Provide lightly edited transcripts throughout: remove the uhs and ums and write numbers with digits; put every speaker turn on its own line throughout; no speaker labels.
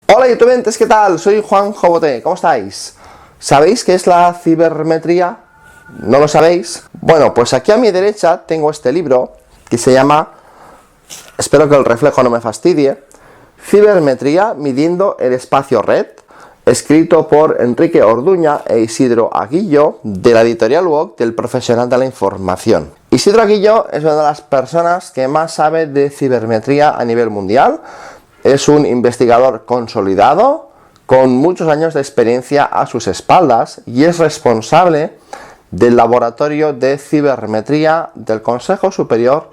Hola youtubers, ¿qué tal? Soy Juan Jobote, ¿cómo estáis? ¿Sabéis qué es la cibermetría? ¿No lo sabéis? Bueno, pues aquí a mi derecha tengo este libro que se llama, espero que el reflejo no me fastidie, Cibermetría midiendo el espacio red, escrito por Enrique Orduña e Isidro Aguillo, de la editorial UOC del Profesional de la Información. Isidro Aguillo es una de las personas que más sabe de cibermetría a nivel mundial. Es un investigador consolidado, con muchos años de experiencia a sus espaldas, y es responsable del Laboratorio de Cibermetría del Consejo Superior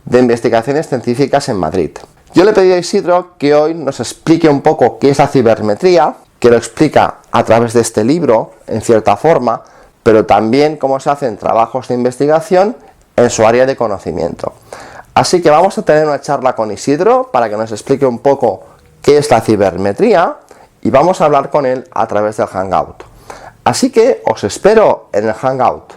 de Investigaciones Científicas en Madrid. Yo le pedí a Isidro que hoy nos explique un poco qué es la cibermetría, que lo explica a través de este libro, en cierta forma, pero también cómo se hacen trabajos de investigación en su área de conocimiento. Así que vamos a tener una charla con Isidro para que nos explique un poco qué es la cibermetría y vamos a hablar con él a través del Hangout. Así que os espero en el Hangout.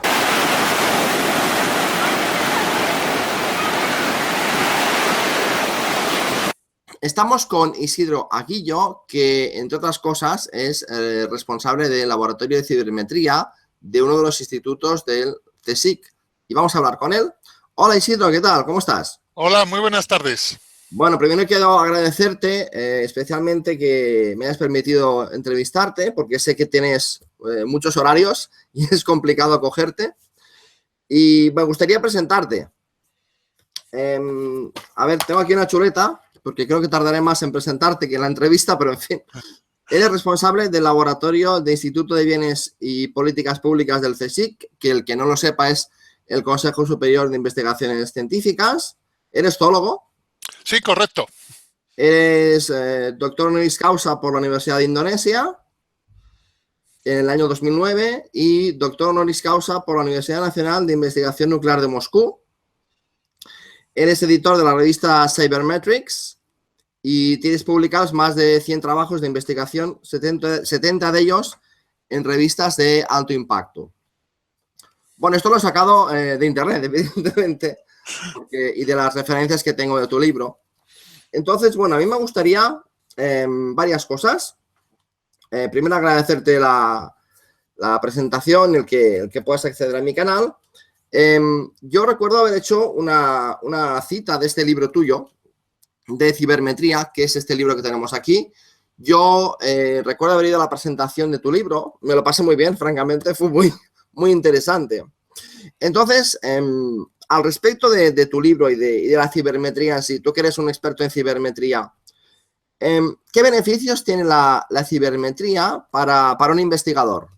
Estamos con Isidro Aguillo, que entre otras cosas es responsable del Laboratorio de Cibermetría de uno de los institutos del CSIC. Y vamos a hablar con él. Hola Isidro, ¿qué tal? ¿Cómo estás?
Hola, muy buenas tardes.
Bueno, primero quiero agradecerte especialmente que me hayas permitido entrevistarte, porque sé que tienes muchos horarios y es complicado cogerte. Y me gustaría presentarte. A ver, tengo aquí una chuleta, porque creo que tardaré más en presentarte que en la entrevista, pero en fin. Eres responsable del Laboratorio de Instituto de Bienes y Políticas Públicas del CSIC, que el que no lo sepa es el Consejo Superior de Investigaciones Científicas. Eres zoólogo.
Sí, correcto.
Eres doctor honoris causa por la Universidad de Indonesia en el año 2009 y doctor honoris causa por la Universidad Nacional de Investigación Nuclear de Moscú. Eres editor de la revista Cybermetrics y tienes publicados más de 100 trabajos de investigación, 70 de ellos en revistas de alto impacto. Bueno, esto lo he sacado de internet, evidentemente, y de las referencias que tengo de tu libro. Entonces, bueno, a mí me gustaría varias cosas. Primero, agradecerte la presentación, el que puedas acceder a mi canal. Yo recuerdo haber hecho una cita de este libro tuyo, de cibermetría, que es este libro que tenemos aquí. Yo recuerdo haber ido a la presentación de tu libro, me lo pasé muy bien, francamente, fue muy interesante. Entonces, al respecto de tu libro y de la cibermetría en sí, tú que eres un experto en cibermetría, ¿qué beneficios tiene la cibermetría para un investigador?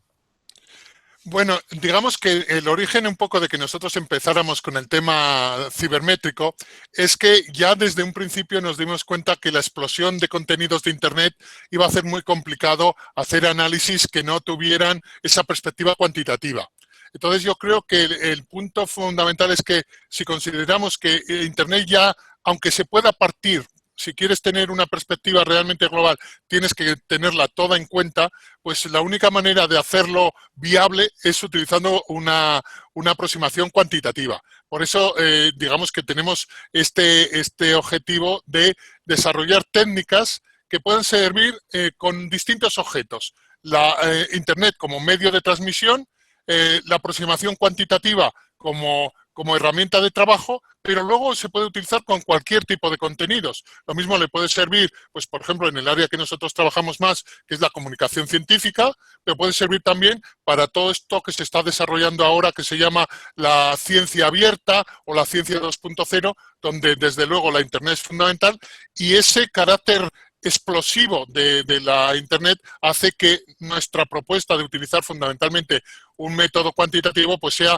Bueno, digamos que el origen un poco de que nosotros empezáramos con el tema cibermétrico es que ya desde un principio nos dimos cuenta que la explosión de contenidos de Internet iba a hacer muy complicado hacer análisis que no tuvieran esa perspectiva cuantitativa. Entonces yo creo que el punto fundamental es que si consideramos que Internet ya, aunque se pueda partir, si quieres tener una perspectiva realmente global, tienes que tenerla toda en cuenta, pues la única manera de hacerlo viable es utilizando una aproximación cuantitativa. Por eso, digamos que tenemos este objetivo de desarrollar técnicas que puedan servir con distintos objetos. La Internet como medio de transmisión, la aproximación cuantitativa como herramienta de trabajo, pero luego se puede utilizar con cualquier tipo de contenidos. Lo mismo le puede servir, pues por ejemplo, en el área que nosotros trabajamos más, que es la comunicación científica, pero puede servir también para todo esto que se está desarrollando ahora, que se llama la ciencia abierta o la ciencia 2.0, donde desde luego la Internet es fundamental y ese carácter explosivo de la Internet hace que nuestra propuesta de utilizar fundamentalmente un método cuantitativo pues sea,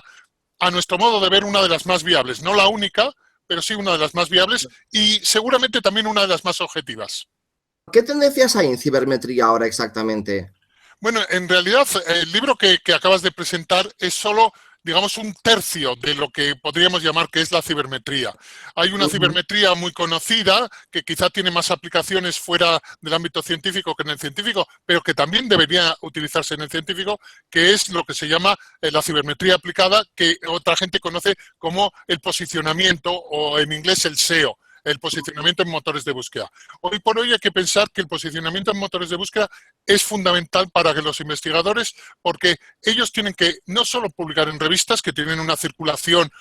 a nuestro modo de ver, una de las más viables. No la única, pero sí una de las más viables y seguramente también una de las más objetivas.
¿Qué tendencias hay en cibermetría ahora exactamente?
Bueno, en realidad el libro que acabas de presentar es solo, digamos, un tercio de lo que podríamos llamar que es la cibermetría. Hay una cibermetría muy conocida que quizá tiene más aplicaciones fuera del ámbito científico que en el científico, pero que también debería utilizarse en el científico, que es lo que se llama la cibermetría aplicada, que otra gente conoce como el posicionamiento o en inglés el SEO. el posicionamiento en motores de búsqueda. Hoy por hoy hay que pensar que el posicionamiento en motores de búsqueda es fundamental para que los investigadores, porque ellos tienen que no solo publicar en revistas que tienen una circulación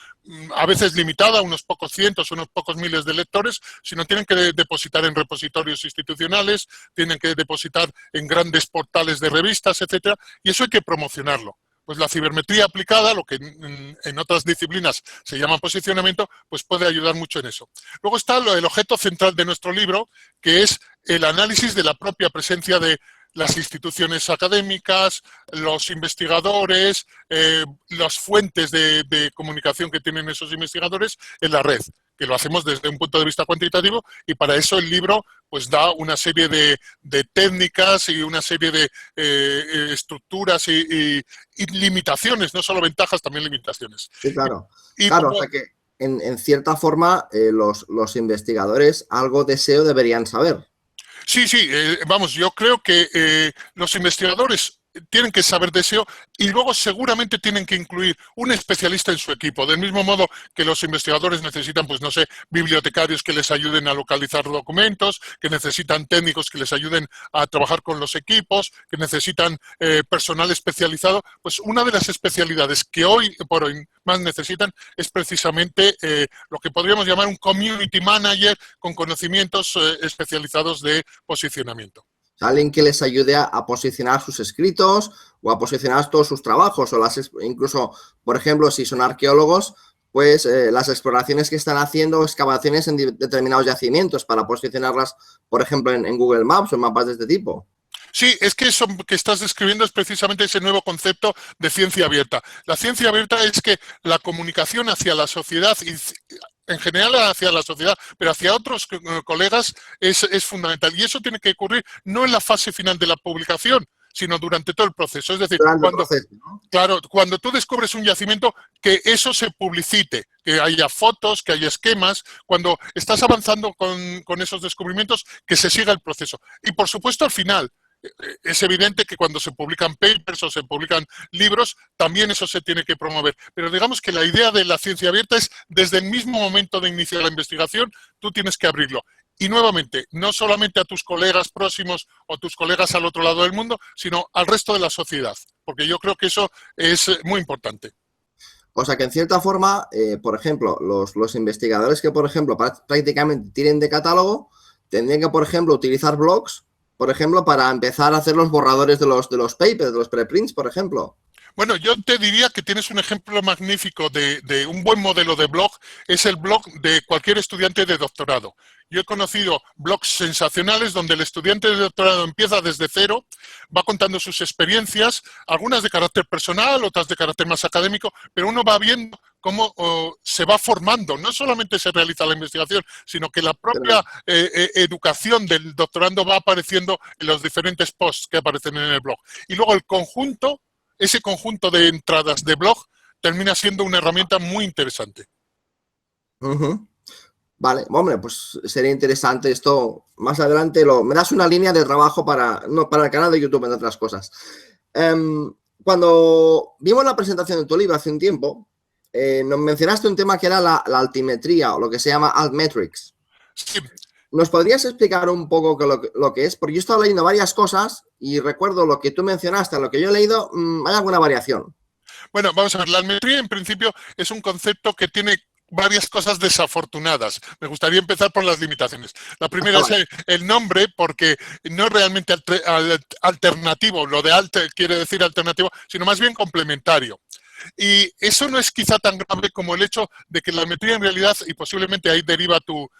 a veces limitada, unos pocos cientos, unos pocos miles de lectores, sino tienen que depositar en repositorios institucionales, tienen que depositar en grandes portales de revistas, etcétera, y eso hay que promocionarlo. Pues la cibermetría aplicada, lo que en otras disciplinas se llama posicionamiento, pues puede ayudar mucho en eso. Luego está el objeto central de nuestro libro, que es el análisis de la propia presencia de las instituciones académicas, los investigadores, las fuentes de comunicación que tienen esos investigadores en la red, que lo hacemos desde un punto de vista cuantitativo, y para eso el libro pues da una serie de técnicas y una serie de estructuras y limitaciones, no solo ventajas, también limitaciones.
Sí, claro. Claro, o sea que en cierta forma los investigadores algo de SEO deberían saber.
Sí, vamos, yo creo que los investigadores tienen que saber de SEO y luego seguramente tienen que incluir un especialista en su equipo, del mismo modo que los investigadores necesitan, pues no sé, bibliotecarios que les ayuden a localizar documentos, que necesitan técnicos que les ayuden a trabajar con los equipos, que necesitan personal especializado. Pues una de las especialidades que hoy por hoy más necesitan es precisamente lo que podríamos llamar un community manager con conocimientos especializados de posicionamiento.
Alguien que les ayude a posicionar sus escritos o a posicionar todos sus trabajos o incluso, por ejemplo, si son arqueólogos, pues las exploraciones que están haciendo, excavaciones en determinados yacimientos para posicionarlas, por ejemplo, en Google Maps o en mapas de este tipo.
Sí, es que eso que estás describiendo es precisamente ese nuevo concepto de ciencia abierta. La ciencia abierta es que la comunicación hacia la sociedad y en general hacia la sociedad, pero hacia otros colegas es fundamental. Y eso tiene que ocurrir no en la fase final de la publicación, sino durante todo el proceso. Es decir, cuando tú descubres un yacimiento, que eso se publicite, que haya fotos, que haya esquemas. Cuando estás avanzando con esos descubrimientos, que se siga el proceso. Y, por supuesto, al final, es evidente que cuando se publican papers o se publican libros, también eso se tiene que promover. Pero digamos que la idea de la ciencia abierta es, desde el mismo momento de iniciar la investigación, tú tienes que abrirlo. Y nuevamente, no solamente a tus colegas próximos o tus colegas al otro lado del mundo, sino al resto de la sociedad, porque yo creo que eso es muy importante.
O sea que en cierta forma, por ejemplo, los investigadores que, por ejemplo, prácticamente tienen de catálogo, tendrían que, por ejemplo, utilizar blogs, por ejemplo, para empezar a hacer los borradores de los papers, de los preprints, por ejemplo.
Bueno, yo te diría que tienes un ejemplo magnífico de un buen modelo de blog, es el blog de cualquier estudiante de doctorado. Yo he conocido blogs sensacionales donde el estudiante de doctorado empieza desde cero, va contando sus experiencias, algunas de carácter personal, otras de carácter más académico, pero uno va viendo cómo se va formando. No solamente se realiza la investigación, sino que la propia educación del doctorando va apareciendo en los diferentes posts que aparecen en el blog. Y luego ese conjunto de entradas de blog termina siendo una herramienta muy interesante.
Vale, hombre, pues sería interesante esto. Más adelante me das una línea de trabajo para el canal de YouTube, entre otras cosas. Cuando vimos la presentación de tu libro hace un tiempo, nos mencionaste un tema que era la altimetría, o lo que se llama altmetrics.
Sí.
¿Nos podrías explicar un poco lo que es? Porque yo he estado leyendo varias cosas y recuerdo lo que tú mencionaste, lo que yo he leído, hay alguna variación.
Bueno, vamos a ver, la altimetría en principio es un concepto que tiene varias cosas desafortunadas. Me gustaría empezar por las limitaciones. La primera es el nombre, porque no es realmente alternativo, lo de quiere decir alternativo, sino más bien complementario. Y eso no es quizá tan grave como el hecho de que la altimetría en realidad, y posiblemente ahí deriva tu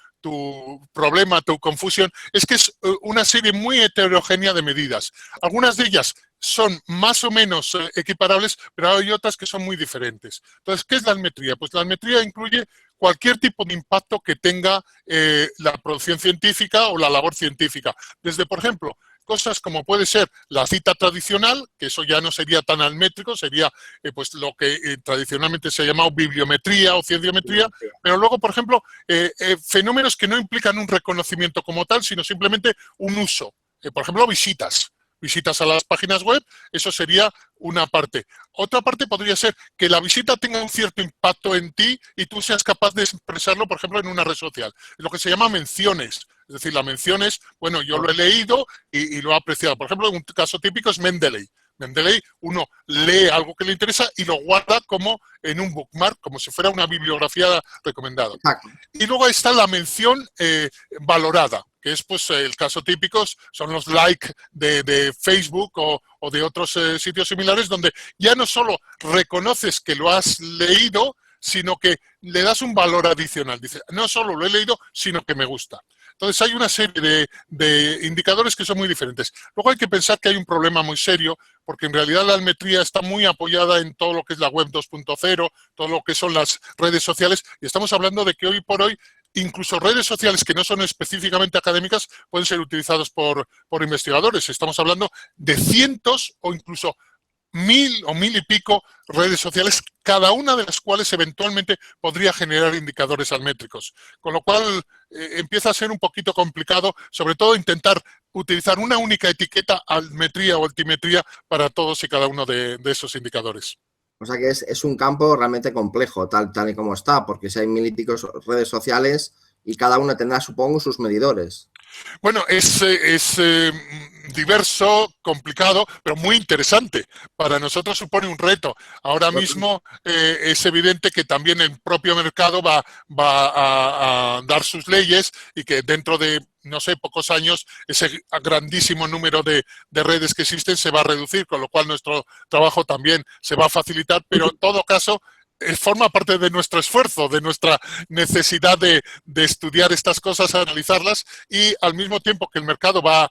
problema, tu confusión, es que es una serie muy heterogénea de medidas. Algunas de ellas son más o menos equiparables, pero hay otras que son muy diferentes. Entonces, ¿qué es la altimetría? Pues la altimetría incluye cualquier tipo de impacto que tenga la producción científica o la labor científica. Desde, por ejemplo, cosas como puede ser la cita tradicional, que eso ya no sería tan altimétrico, sería pues lo que tradicionalmente se ha llamado bibliometría o cienciometría, pero luego, por ejemplo, fenómenos que no implican un reconocimiento como tal, sino simplemente un uso. Por ejemplo, visitas a las páginas web, eso sería una parte. Otra parte podría ser que la visita tenga un cierto impacto en ti y tú seas capaz de expresarlo, por ejemplo, en una red social. Lo que se llama menciones. Es decir, la mención es, bueno, yo lo he leído y lo he apreciado. Por ejemplo, un caso típico es Mendeley. Mendeley, uno lee algo que le interesa y lo guarda como en un bookmark, como si fuera una bibliografía recomendada.
Exacto.
Y luego está la mención valorada, que es pues el caso típico, son los likes de Facebook o de otros sitios similares, donde ya no solo reconoces que lo has leído, sino que le das un valor adicional. Dice, no solo lo he leído, sino que me gusta. Entonces hay una serie de indicadores que son muy diferentes. Luego hay que pensar que hay un problema muy serio, porque en realidad la Altmetría está muy apoyada en todo lo que es la web 2.0, todo lo que son las redes sociales, y estamos hablando de que hoy por hoy incluso redes sociales que no son específicamente académicas pueden ser utilizadas por investigadores. Estamos hablando de cientos o incluso 1000 o 1000 y pico redes sociales, cada una de las cuales eventualmente podría generar indicadores altmétricos. Con lo cual empieza a ser un poquito complicado, sobre todo intentar utilizar una única etiqueta, altmetría o altimetría, para todos y cada uno de esos indicadores.
O sea que es un campo realmente complejo, tal y como está, porque si hay 1000 y pico redes sociales y cada una tendrá, supongo, sus medidores.
Bueno, es diverso, complicado, pero muy interesante. Para nosotros supone un reto. Ahora mismo es evidente que también el propio mercado va a dar sus leyes y que dentro de, no sé, pocos años, ese grandísimo número de redes que existen se va a reducir, con lo cual nuestro trabajo también se va a facilitar, pero en todo caso forma parte de nuestro esfuerzo, de nuestra necesidad de estudiar estas cosas, analizarlas, y al mismo tiempo que el mercado va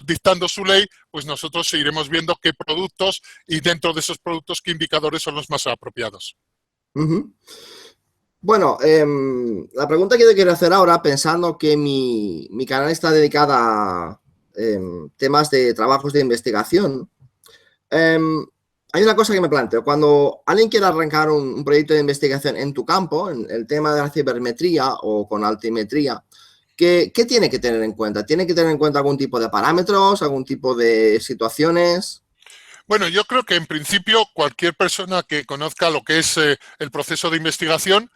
dictando su ley, pues nosotros iremos viendo qué productos y dentro de esos productos qué indicadores son los más apropiados.
Bueno, la pregunta que te quiero hacer ahora, pensando que mi canal está dedicado a temas de trabajos de investigación, hay una cosa que me planteo. Cuando alguien quiere arrancar un proyecto de investigación en tu campo, en el tema de la cibermetría o con altimetría, ¿qué tiene que tener en cuenta? ¿Tiene que tener en cuenta algún tipo de parámetros, algún tipo de situaciones?
Bueno, yo creo que en principio cualquier persona que conozca lo que es el proceso de investigación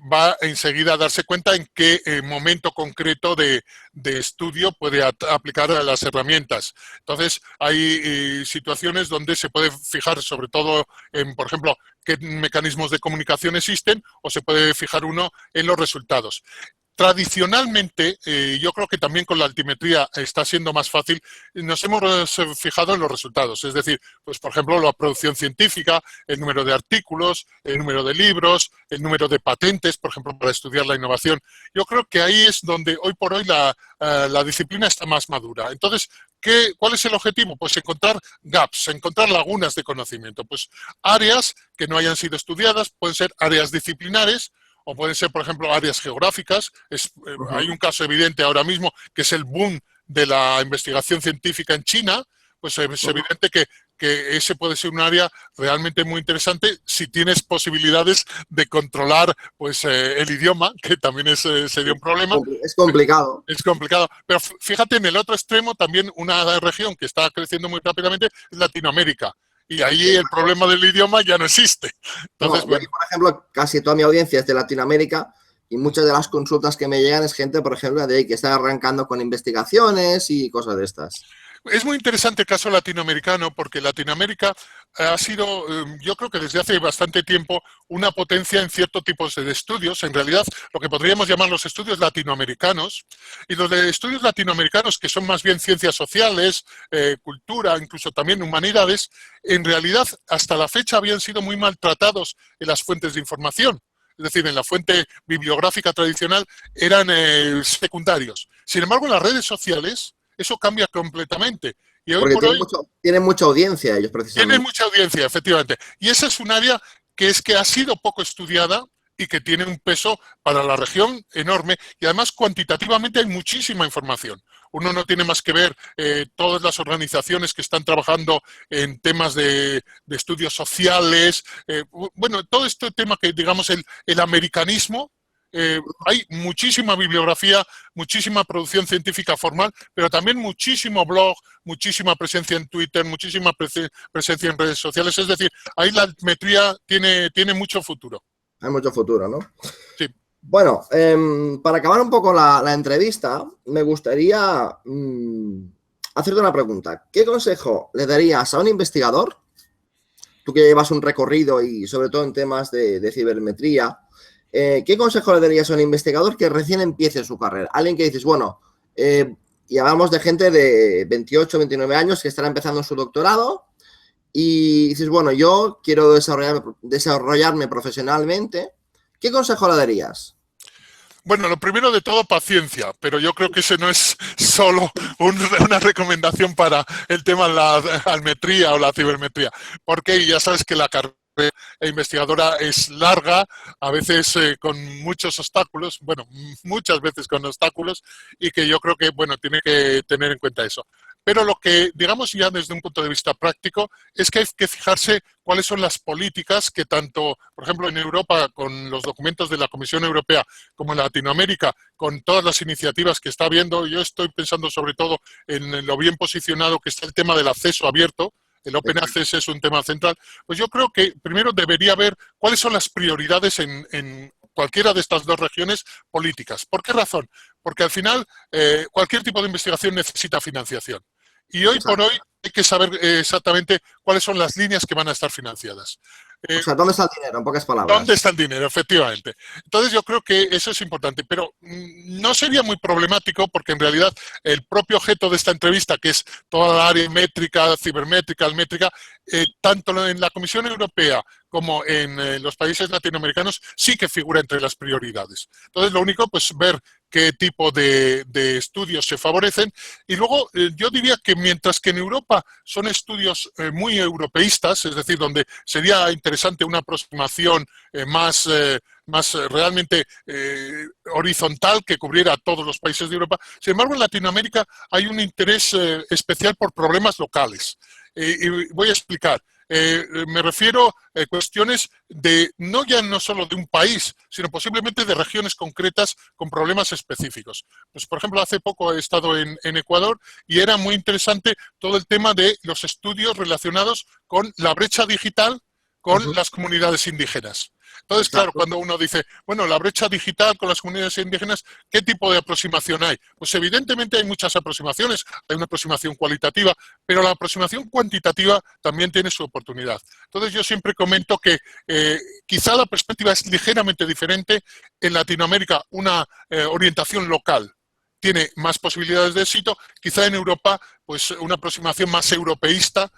va enseguida a darse cuenta en qué momento concreto de estudio puede aplicar a las herramientas. Entonces, hay situaciones donde se puede fijar sobre todo en, por ejemplo, qué mecanismos de comunicación existen, o se puede fijar uno en los resultados. Tradicionalmente, yo creo que también con la altimetría está siendo más fácil, nos hemos fijado en los resultados, es decir, pues por ejemplo la producción científica, el número de artículos, el número de libros, el número de patentes, por ejemplo, para estudiar la innovación. Yo creo que ahí es donde hoy por hoy la disciplina está más madura. Entonces, ¿cuál es el objetivo? Pues encontrar gaps, encontrar lagunas de conocimiento, pues áreas que no hayan sido estudiadas, pueden ser áreas disciplinares, o pueden ser, por ejemplo, áreas geográficas. Hay un caso evidente ahora mismo, que es el boom de la investigación científica en China. Pues es evidente que ese puede ser un área realmente muy interesante si tienes posibilidades de controlar pues el idioma, que también sería un problema.
Es complicado.
Es complicado. Pero fíjate, en el otro extremo, también una región que está creciendo muy rápidamente es Latinoamérica. Y ahí el problema del idioma ya no existe. Entonces,
no, bueno. Yo, por ejemplo, casi toda mi audiencia es de Latinoamérica y muchas de las consultas que me llegan es gente, por ejemplo, de ahí que está arrancando con investigaciones y cosas de estas.
Es muy interesante el caso latinoamericano, porque Latinoamérica ha sido, yo creo que desde hace bastante tiempo, una potencia en ciertos tipos de estudios. En realidad, lo que podríamos llamar los estudios latinoamericanos, y los de estudios latinoamericanos, que son más bien ciencias sociales, cultura, incluso también humanidades, en realidad hasta la fecha habían sido muy maltratados en las fuentes de información. Es decir, en la fuente bibliográfica tradicional eran secundarios. Sin embargo, en las redes sociales eso cambia completamente. Y hoy
porque
por hoy
tienen mucha audiencia ellos, precisamente.
Tienen mucha audiencia, efectivamente. Y esa es un área que ha sido poco estudiada y que tiene un peso para la región enorme, y además cuantitativamente hay muchísima información. Uno no tiene más que ver todas las organizaciones que están trabajando en temas de estudios sociales, bueno, todo este tema que digamos el americanismo hay muchísima bibliografía, muchísima producción científica formal, pero también muchísimo blog, muchísima presencia en Twitter, muchísima presencia en redes sociales. Es decir, ahí la altimetría tiene mucho futuro.
Hay mucho futuro, ¿no?
Sí.
Bueno, para acabar un poco la entrevista, me gustaría hacerte una pregunta. ¿Qué consejo le darías a un investigador, tú que llevas un recorrido y sobre todo en temas de cibermetría, qué consejo le darías a un investigador que recién empiece su carrera? Alguien que dices, bueno, y hablamos de gente de 28, 29 años que estará empezando su doctorado y dices, bueno, yo quiero desarrollarme profesionalmente. ¿Qué consejo le darías?
Bueno, lo primero de todo, paciencia, pero yo creo que ese no es solo una recomendación para el tema de la almetría o la cibermetría, porque ya sabes que la carrera investigadora es larga, a veces con muchos obstáculos, bueno, muchas veces con obstáculos, y que yo creo que, bueno, tiene que tener en cuenta eso. Pero lo que, digamos ya desde un punto de vista práctico, es que hay que fijarse cuáles son las políticas que tanto, por ejemplo, en Europa, con los documentos de la Comisión Europea, como en Latinoamérica, con todas las iniciativas que está habiendo, yo estoy pensando sobre todo en lo bien posicionado que está el tema del acceso abierto. El Open Access es un tema central. Pues yo creo que primero debería ver cuáles son las prioridades en cualquiera de estas dos regiones políticas. ¿Por qué razón? Porque al final cualquier tipo de investigación necesita financiación. Y hoy por hoy hay que saber exactamente cuáles son las líneas que van a estar financiadas.
O sea, ¿dónde está el dinero? En pocas palabras.
¿Dónde está el dinero? Efectivamente. Entonces yo creo que eso es importante, pero no sería muy problemático porque en realidad el propio objeto de esta entrevista, que es toda la área métrica, cibermétrica, almétrica, tanto en la Comisión Europea como en los países latinoamericanos, sí que figura entre las prioridades. Entonces lo único, pues ver qué tipo de estudios se favorecen. Y luego yo diría que mientras que en Europa son estudios muy europeístas, es decir, donde sería interesante una aproximación más realmente horizontal que cubriera todos los países de Europa. Sin embargo, en Latinoamérica hay un interés especial por problemas locales. Y voy a explicar. Me refiero a cuestiones de no solo de un país, sino posiblemente de regiones concretas con problemas específicos. Pues, por ejemplo, hace poco he estado en Ecuador y era muy interesante todo el tema de los estudios relacionados con la brecha digital con las comunidades indígenas. Entonces, claro, cuando uno dice, bueno, la brecha digital con las comunidades indígenas, ¿qué tipo de aproximación hay? Pues evidentemente hay muchas aproximaciones, hay una aproximación cualitativa, pero la aproximación cuantitativa también tiene su oportunidad. Entonces yo siempre comento que quizá la perspectiva es ligeramente diferente. En Latinoamérica una orientación local tiene más posibilidades de éxito, quizá en Europa pues una aproximación más europeísta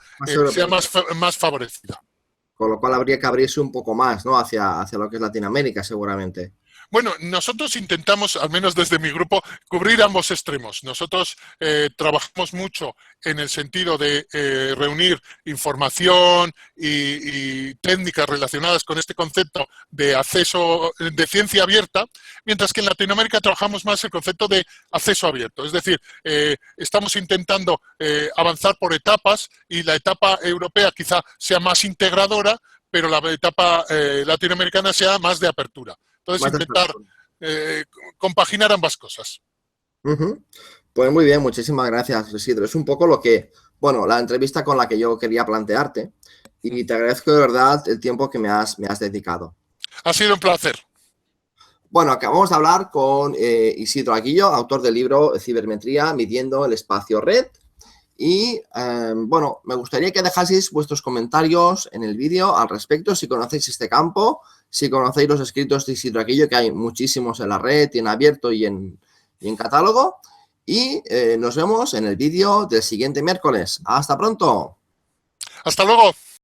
sea más favorecida.
Con lo cual habría que abrirse un poco más, ¿no? Hacia lo que es Latinoamérica, seguramente.
Bueno, nosotros intentamos, al menos desde mi grupo, cubrir ambos extremos. Nosotros trabajamos mucho en el sentido de reunir información y técnicas relacionadas con este concepto de acceso, de ciencia abierta, mientras que en Latinoamérica trabajamos más el concepto de acceso abierto. Es decir, estamos intentando avanzar por etapas y la etapa europea quizá sea más integradora, pero la etapa latinoamericana sea más de apertura. Entonces, intentar compaginar ambas cosas.
Pues muy bien, muchísimas gracias, Isidro. Es un poco lo que, bueno, la entrevista con la que yo quería plantearte y te agradezco de verdad el tiempo que me has dedicado.
Ha sido un placer.
Bueno, acabamos de hablar con Isidro Aguillo, autor del libro Cibermetría, midiendo el espacio red. Y, bueno, me gustaría que dejaseis vuestros comentarios en el vídeo al respecto, si conocéis este campo, si conocéis los escritos de Isidro Aguillo, que hay muchísimos en la red, y en abierto y en catálogo. Y nos vemos en el vídeo del siguiente miércoles. ¡Hasta pronto!
¡Hasta luego!